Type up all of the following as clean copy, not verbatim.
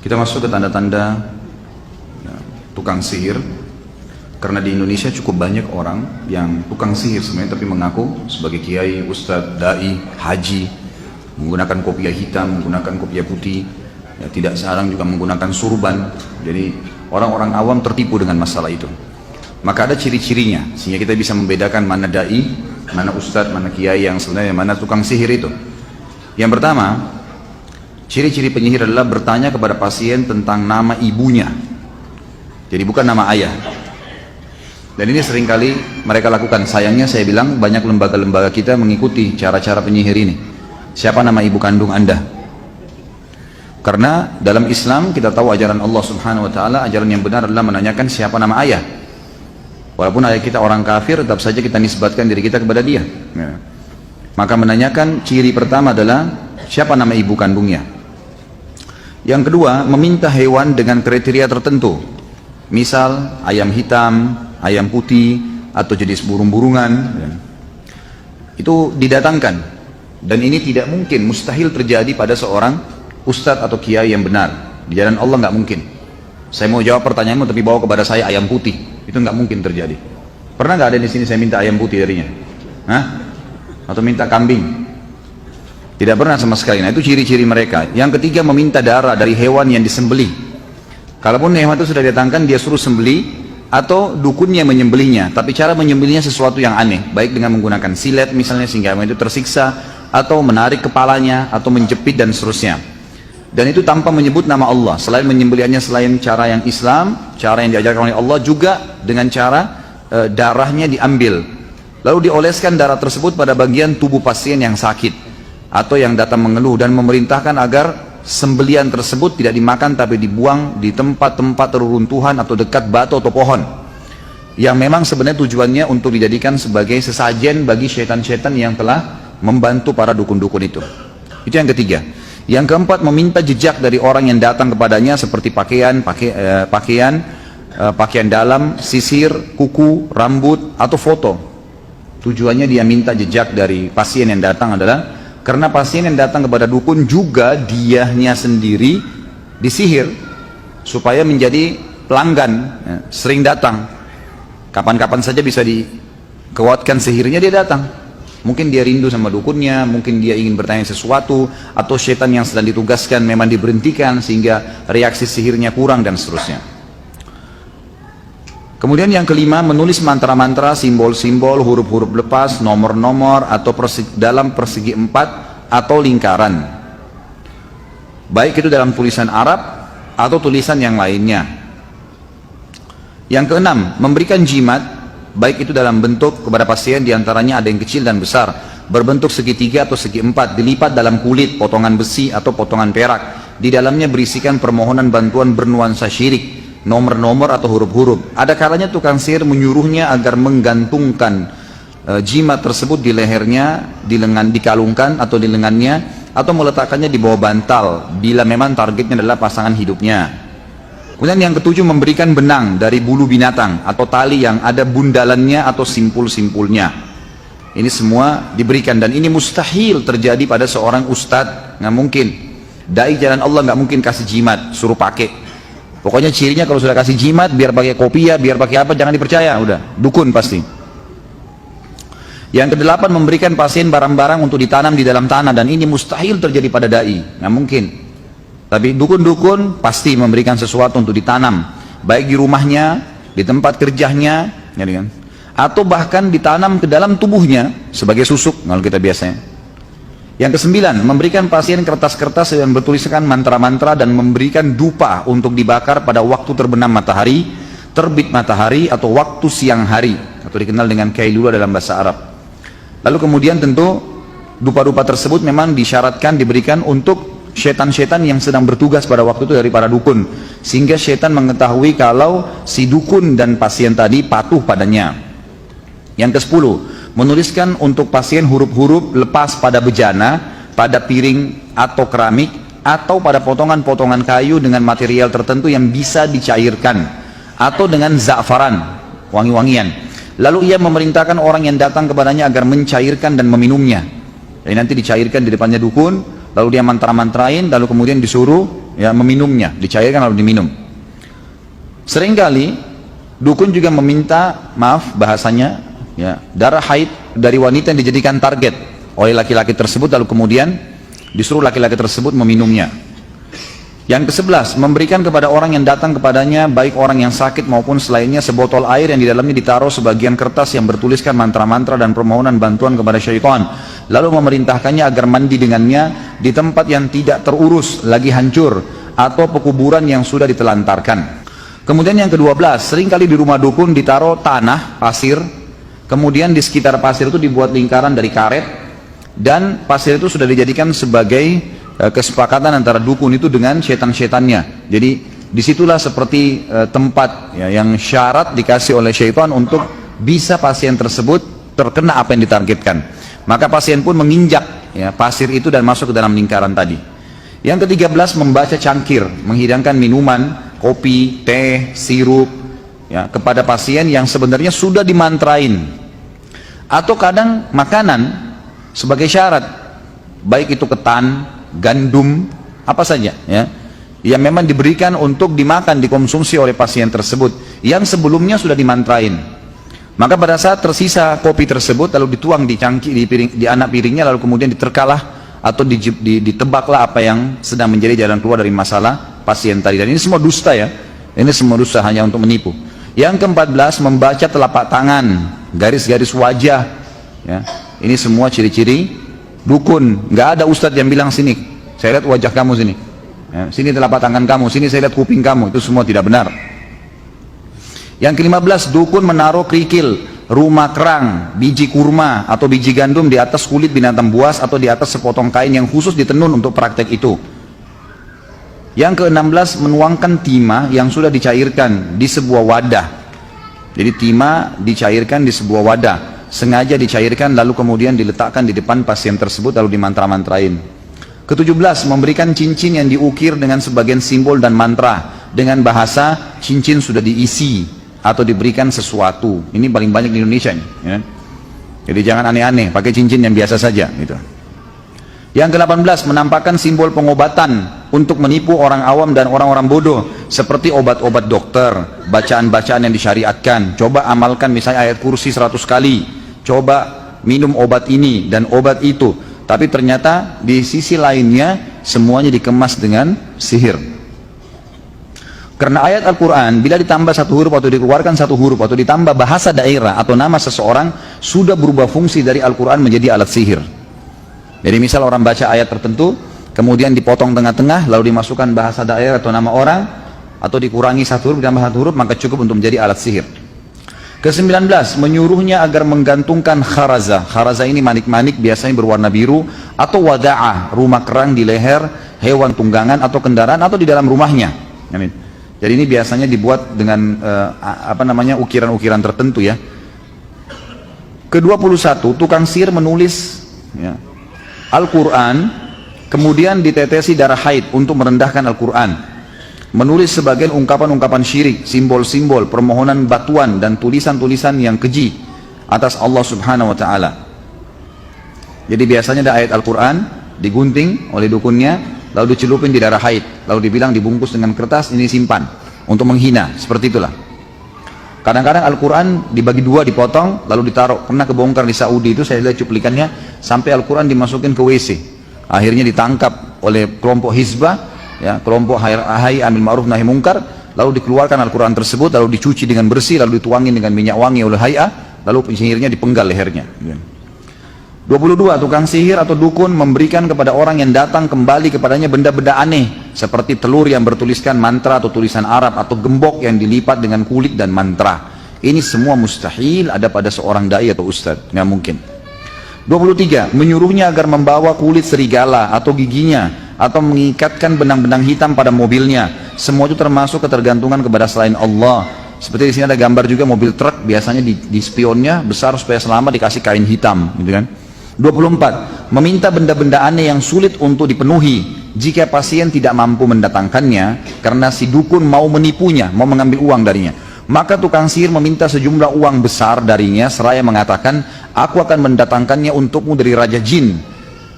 Kita masuk ke tanda-tanda tukang sihir. Karena di Indonesia cukup banyak orang yang tukang sihir sebenarnya, tapi mengaku sebagai kiai, ustadz, dai, haji, menggunakan kopiah hitam, menggunakan kopiah putih, ya, tidak jarang juga menggunakan surban. Jadi orang-orang awam tertipu dengan masalah itu. Maka ada ciri-cirinya sehingga kita bisa membedakan mana dai, mana ustadz, mana kiai yang sebenarnya, mana tukang sihir itu. Yang pertama, ciri-ciri penyihir adalah bertanya kepada pasien tentang nama ibunya. Jadi bukan nama ayah. Dan ini seringkali mereka lakukan. Sayangnya saya bilang banyak lembaga-lembaga kita mengikuti cara-cara penyihir ini. Siapa nama ibu kandung Anda? Karena dalam Islam kita tahu ajaran Allah Subhanahu wa taala, ajaran yang benar adalah menanyakan siapa nama ayah. Walaupun ayah kita orang kafir, tetap saja kita nisbatkan diri kita kepada dia. Ya. Maka menanyakan, ciri pertama adalah siapa nama ibu kandungnya. Yang kedua, meminta hewan dengan kriteria tertentu. Misal ayam hitam, ayam putih, atau jenis burung-burungan. Itu didatangkan. Dan ini tidak mungkin, mustahil terjadi pada seorang ustadz atau kiai yang benar. Di jalan Allah nggak mungkin. Saya mau jawab pertanyaanmu tapi bawa kepada saya ayam putih. Itu nggak mungkin terjadi. Pernah nggak ada di sini saya minta ayam putih darinya? Hah? Atau minta kambing? Tidak pernah sama sekali. Nah itu ciri-ciri mereka. Yang ketiga, meminta darah dari hewan yang disembelih. Kalaupun hewan itu sudah datangkan, dia suruh sembelih atau dukunnya menyembelihnya. Tapi cara menyembelihnya sesuatu yang aneh, baik dengan menggunakan silet misalnya sehingga hewan itu tersiksa, atau menarik kepalanya, atau menjepit dan seterusnya. Dan itu tanpa menyebut nama Allah. Selain menyembelihnya, selain cara yang Islam, cara yang diajarkan oleh Allah, juga dengan cara darahnya diambil. Lalu dioleskan darah tersebut pada bagian tubuh pasien yang sakit atau yang datang mengeluh, dan memerintahkan agar sembelian tersebut tidak dimakan tapi dibuang di tempat-tempat reruntuhan atau dekat batu atau pohon, yang memang sebenarnya tujuannya untuk dijadikan sebagai sesajen bagi syaitan-syaitan yang telah membantu para dukun-dukun itu. Itu yang ketiga. Yang keempat, meminta jejak dari orang yang datang kepadanya seperti pakaian dalam, sisir, kuku, rambut, atau foto. Tujuannya dia minta jejak dari pasien yang datang adalah karena pasien yang datang kepada dukun juga dianya sendiri disihir supaya menjadi pelanggan, ya, sering datang. Kapan-kapan saja bisa dikuatkan sihirnya, dia datang. Mungkin dia rindu sama dukunnya, mungkin dia ingin bertanya sesuatu, atau setan yang sedang ditugaskan memang diberhentikan sehingga reaksi sihirnya kurang dan seterusnya. Kemudian yang kelima, menulis mantra-mantra, simbol-simbol, huruf-huruf lepas, nomor-nomor, atau dalam persegi empat atau lingkaran. Baik itu dalam tulisan Arab atau tulisan yang lainnya. Yang keenam, memberikan jimat, baik itu dalam bentuk kepada pasien, diantaranya ada yang kecil dan besar, berbentuk segitiga atau segi empat, dilipat dalam kulit, potongan besi atau potongan perak. Di dalamnya berisikan permohonan bantuan bernuansa syirik, nomor-nomor atau huruf-huruf. Ada kalanya tukang sihir menyuruhnya agar menggantungkan jimat tersebut di lehernya, dikalungkan atau di lengannya, atau meletakkannya di bawah bantal bila memang targetnya adalah pasangan hidupnya. Kemudian yang ketujuh, memberikan benang dari bulu binatang atau tali yang ada bundalannya atau simpul-simpulnya. Ini semua diberikan, dan ini mustahil terjadi pada seorang ustadz. Nggak mungkin. Dai jalan Allah nggak mungkin kasih jimat, suruh pakai. Pokoknya cirinya kalau sudah kasih jimat, biar pakai kopiah, biar pakai apa, jangan dipercaya, udah dukun pasti. Yang kedelapan, memberikan pasien barang-barang untuk ditanam di dalam tanah, dan ini mustahil terjadi pada dai, nggak mungkin. Tapi dukun-dukun pasti memberikan sesuatu untuk ditanam, baik di rumahnya, di tempat kerjanya, atau bahkan ditanam ke dalam tubuhnya sebagai susuk kalau kita biasanya. Yang kesembilan, memberikan pasien kertas-kertas yang bertuliskan mantra-mantra dan memberikan dupa untuk dibakar pada waktu terbenam matahari, terbit matahari, atau waktu siang hari, atau dikenal dengan kailula dalam bahasa Arab. Lalu kemudian tentu dupa-dupa tersebut memang disyaratkan diberikan untuk syaitan-syaitan yang sedang bertugas pada waktu itu dari para dukun, sehingga syaitan mengetahui kalau si dukun dan pasien tadi patuh padanya. Yang ke-10, menuliskan untuk pasien huruf-huruf lepas pada bejana, pada piring atau keramik, atau pada potongan-potongan kayu dengan material tertentu yang bisa dicairkan, atau dengan za'faran, wangi-wangian. Lalu ia memerintahkan orang yang datang kepadanya agar mencairkan dan meminumnya. Jadi nanti dicairkan di depannya dukun, lalu dia mantra-mantrain, lalu kemudian disuruh ya meminumnya, dicairkan lalu diminum. Seringkali dukun juga meminta, maaf bahasanya, ya, darah haid dari wanita yang dijadikan target oleh laki-laki tersebut, lalu kemudian disuruh laki-laki tersebut meminumnya. Yang ke-11, memberikan kepada orang yang datang kepadanya, baik orang yang sakit maupun selainnya, sebotol air yang di dalamnya ditaruh sebagian kertas yang bertuliskan mantra-mantra dan permohonan bantuan kepada syaitan, lalu memerintahkannya agar mandi dengannya di tempat yang tidak terurus, lagi hancur, atau pekuburan yang sudah ditelantarkan. Kemudian yang ke-12, seringkali di rumah dukun ditaruh tanah, pasir, kemudian di sekitar pasir itu dibuat lingkaran dari karet, dan pasir itu sudah dijadikan sebagai kesepakatan antara dukun itu dengan syaitan-syaitannya. Jadi disitulah seperti tempat ya, yang syarat dikasih oleh syaitan untuk bisa pasien tersebut terkena apa yang ditargetkan. Maka pasien pun menginjak ya, pasir itu dan masuk ke dalam lingkaran tadi. Yang ke-13, membaca cangkir, menghidangkan minuman, kopi, teh, sirup ya, kepada pasien yang sebenarnya sudah dimantrain. Atau kadang makanan sebagai syarat, baik itu ketan, gandum, apa saja ya, yang memang diberikan untuk dimakan, dikonsumsi oleh pasien tersebut yang sebelumnya sudah dimantrain. Maka pada saat tersisa kopi tersebut lalu dituang di cangkir, di anak piringnya, lalu kemudian diterkalah atau ditebaklah apa yang sedang menjadi jalan keluar dari masalah pasien tadi. Dan ini semua dusta ya, ini semua dusta hanya untuk menipu. Yang ke-14, membaca telapak tangan, garis-garis wajah ya. Ini semua ciri-ciri dukun. Nggak ada ustadz yang bilang sini saya lihat wajah kamu, sini ya, sini telapak tangan kamu, sini saya lihat kuping kamu. Itu semua tidak benar. Yang ke-15, dukun menaruh kerikil, rumah kerang, biji kurma atau biji gandum di atas kulit binatang buas atau di atas sepotong kain yang khusus ditenun untuk praktek itu. Yang ke-16, menuangkan timah yang sudah dicairkan di sebuah wadah. Jadi timah dicairkan di sebuah wadah, sengaja dicairkan lalu kemudian diletakkan di depan pasien tersebut lalu dimantra-mantrain. Ke-17, memberikan cincin yang diukir dengan sebagian simbol dan mantra dengan bahasa cincin sudah diisi atau diberikan sesuatu. Ini paling banyak di Indonesia nih ya. Jadi jangan aneh-aneh, pakai cincin yang biasa saja gitu. Yang ke-18, menampakkan simbol pengobatan untuk menipu orang awam dan orang-orang bodoh, seperti obat-obat dokter, bacaan-bacaan yang disyariatkan. Coba amalkan misalnya ayat kursi 100 kali, coba minum obat ini dan obat itu, tapi ternyata di sisi lainnya semuanya dikemas dengan sihir. Karena ayat Al-Quran bila ditambah satu huruf atau dikeluarkan satu huruf atau ditambah bahasa daerah atau nama seseorang, sudah berubah fungsi dari Al-Quran menjadi alat sihir. Jadi misal orang baca ayat tertentu, kemudian dipotong tengah-tengah, lalu dimasukkan bahasa daerah atau nama orang, atau dikurangi satu huruf ditambah satu huruf, maka cukup untuk menjadi alat sihir. Ke-19, menyuruhnya agar menggantungkan kharaza. Kharaza ini manik-manik biasanya berwarna biru, atau wada'ah, rumah kerang di leher hewan tunggangan atau kendaraan atau di dalam rumahnya. Jadi ini biasanya dibuat dengan ukiran-ukiran tertentu ya. Ke-21, tukang sihir menulis ya, Al-Quran, kemudian ditetesi darah haid untuk merendahkan Al-Quran. Menulis sebagian ungkapan-ungkapan syirik, simbol-simbol, permohonan batuan, dan tulisan-tulisan yang keji atas Allah subhanahu wa ta'ala. Jadi biasanya ada ayat Al-Quran, digunting oleh dukunnya, lalu dicelupin di darah haid, lalu dibilang dibungkus dengan kertas, ini simpan, untuk menghina, seperti itulah. Kadang-kadang Al-Quran dibagi dua, dipotong, lalu ditaruh. Pernah kebongkar di Saudi itu, saya lihat cuplikannya, sampai Al-Quran dimasukin ke WC. Akhirnya ditangkap oleh kelompok Hizbah, ya, kelompok Hayy Amil Ma'ruf Nahi Munkar, lalu dikeluarkan Al-Quran tersebut, lalu dicuci dengan bersih, lalu dituangin dengan minyak wangi oleh Hay'ah, lalu sihirnya dipenggal lehernya. 22, tukang sihir atau dukun memberikan kepada orang yang datang kembali kepadanya benda-benda aneh seperti telur yang bertuliskan mantra atau tulisan Arab atau gembok yang dilipat dengan kulit dan mantra. Ini semua mustahil ada pada seorang dai atau ustadz, nggak mungkin. 23, menyuruhnya agar membawa kulit serigala atau giginya atau mengikatkan benang-benang hitam pada mobilnya. Semua itu termasuk ketergantungan kepada selain Allah. Seperti di sini ada gambar juga mobil truk, biasanya di spionnya besar supaya selamat dikasih kain hitam, gitu kan. 24, meminta benda-benda aneh yang sulit untuk dipenuhi jika pasien tidak mampu mendatangkannya karena si dukun mau menipunya, mau mengambil uang darinya. Maka tukang sihir meminta sejumlah uang besar darinya seraya mengatakan, aku akan mendatangkannya untukmu dari Raja Jin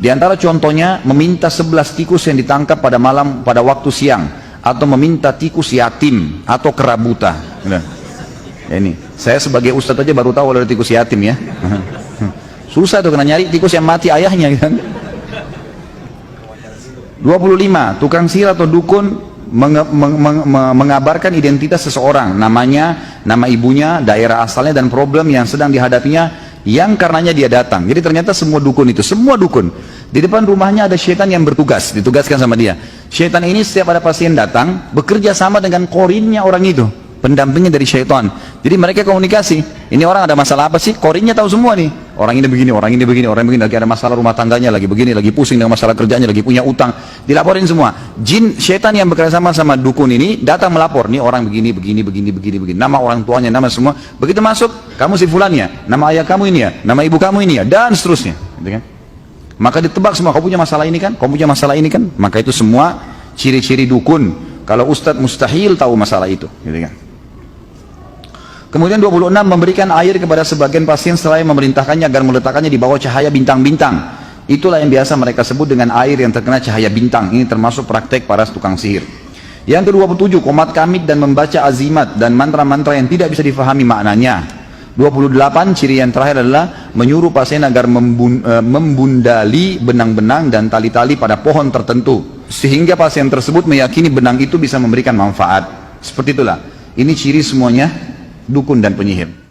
Di antara contohnya, meminta 11 tikus yang ditangkap pada malam pada waktu siang, atau meminta tikus yatim atau kerabuta. Nah, ini saya sebagai ustadz aja baru tahu ada tikus yatim ya. Susah tuh kena nyari tikus yang mati ayahnya kan. 25. Tukang sihir atau dukun mengabarkan identitas seseorang, namanya, nama ibunya, daerah asalnya, dan problem yang sedang dihadapinya yang karenanya dia datang. Jadi ternyata semua dukun itu, semua dukun, di depan rumahnya ada syaitan yang bertugas, ditugaskan sama dia. Syaitan ini setiap ada pasien datang, bekerja sama dengan korinnya orang itu, pendampingnya dari syaitan. Jadi mereka komunikasi, ini orang ada masalah apa sih, korinnya tahu semua nih. Orang ini begini, orang ini begini, orang ini begini, lagi ada masalah rumah tangganya, lagi begini, lagi pusing dengan masalah kerjanya, lagi punya utang, dilaporin semua. Jin, syaitan yang bekerja sama sama dukun ini datang melapor, nih orang begini, begini, begini, begini, begini, nama orang tuanya, nama semua. Begitu masuk, kamu si fulannya, nama ayah kamu ini ya, nama ibu kamu ini ya, dan seterusnya, gitu kan? Maka ditebak semua, kau punya masalah ini kan, kau punya masalah ini kan. Maka itu semua ciri-ciri dukun. Kalau ustadz mustahil tahu masalah itu, gitu kan? Kemudian 26, memberikan air kepada sebagian pasien selain memerintahkannya agar meletakkannya di bawah cahaya bintang-bintang. Itulah yang biasa mereka sebut dengan air yang terkena cahaya bintang. Ini termasuk praktek para tukang sihir. Yang ke-27, komat kamit dan membaca azimat dan mantra-mantra yang tidak bisa difahami maknanya. 28, ciri yang terakhir adalah menyuruh pasien agar membundali benang-benang dan tali-tali pada pohon tertentu, sehingga pasien tersebut meyakini benang itu bisa memberikan manfaat. Seperti itulah. Ini ciri semuanya dukun dan penyihir.